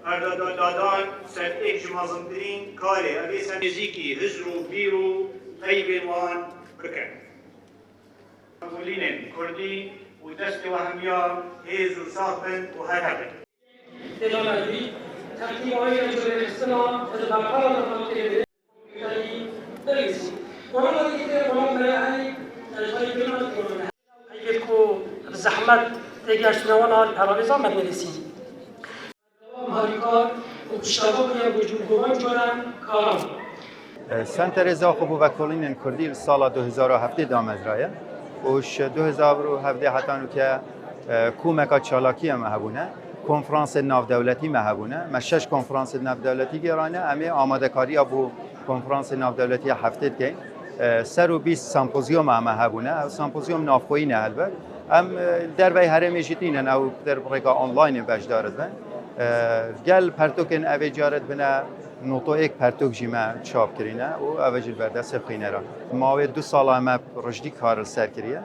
دادان سر اجمازندرین کاره اوی سر نزیکی هزر و بیر و طیب وان بکن مولین کردی و دست و همیان هیز و صاحبن و هرهبن تجارتی ترتیب های اجاره اسلام از برقرار دارم که دلیسی قرآن دیگه قرآن برای تجاری بیرون کنه اگه کو زحمت دیگهش نوان پرواز آمد میرسیم هاریکار و اشتباه یا وجود گوان جورن کارم سنت رضا خوب و کلین کردی سال 2007 دامز رایه وش 2017 حتی که کومکا چالاکی مهبونه کنفرانس ناو دولتی مهبونه مشش کنفرانس ناو دولتی گرانه امی آماده کاری ابو کنفرانس ناو دولتی هفته که سر و 20 سمپوزیوم مهبونه سمپوزیوم نافخویی نه البته ام در وی هرمی جدینن او در برگا آنلاین باش دارد بن گل پرتوکن اوی جارد بنا نوتو ایک پرتوک جیمه چاپ کرینه و اوجل بردست خینه را ماوی 2 سال ما رشدی کار سر کریه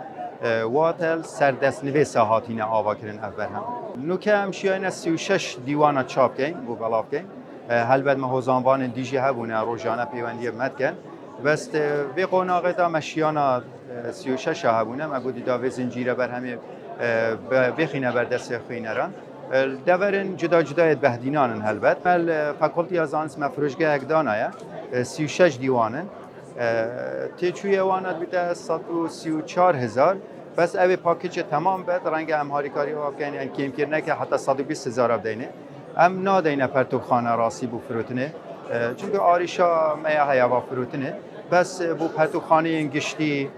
واتل سردست نوی ساحاتینه آوا کرن اول هم نوکه همشیانه 36 دیوان چاپ کن بو بلاف کن هلبت مهوزانوان دیجی هبونه روزانه پیوندی مد کن بست وی قناقه دا مشیانا 36 هبونه ما بودی دا وی زنجیره بر همه بخینه بردست خینه را دورن جدا جدا بهدینانن هلبت مل فاکولتی از آنس مفروشگاه اگدانایه 36 دیوانن تیچوی وانت بیده 134,000 بس اوی پاکیج تمام بد رنگ امهاریکاری و کن ان کیم کرنه که حتی 120,000 بدینه ام نادینه پرتوک خانه راسی بو فروتنه چون آریشا میا هیوا فروتنه بس بو پرتوک خانه انگشتی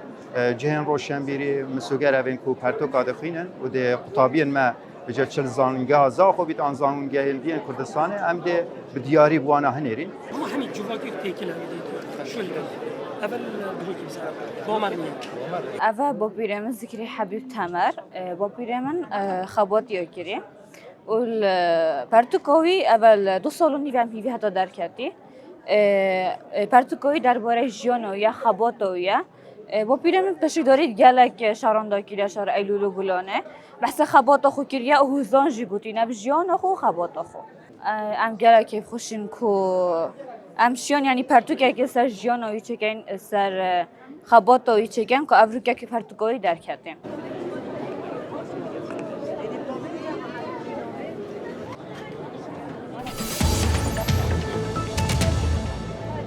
جهن روشنبیری مسوگر اوین کو پرتوک آدخینن و ده قطابین ما بجا چل زانگاه زاخو بیت آن زانگاه هندین کردستانه ام ده بدیاری بوانا هنرین هو همین جواکی تیکل شو اول بروکی بسرعه بامرنیه اول با پیرمن ذکری حبیب تمر با پیرمن خباتی کری اول پرتوکاوی اول 2 سال و نیم هیوی حتی در کردی پرتوکاوی درباره ژیانویه خباتویه با پیرمن پشی دارید گلک شاراندا کلیه شار ایلولو بلانه بحث خبات خو کلیه او زان جیبوتی نب ژیان خو خبات خو ام گلک خوشین کو امشیان یعنی پرتوکه که سر ژیانویی چکن سر خباتویی چکن که افریقا که پرتوکاوی در کردیم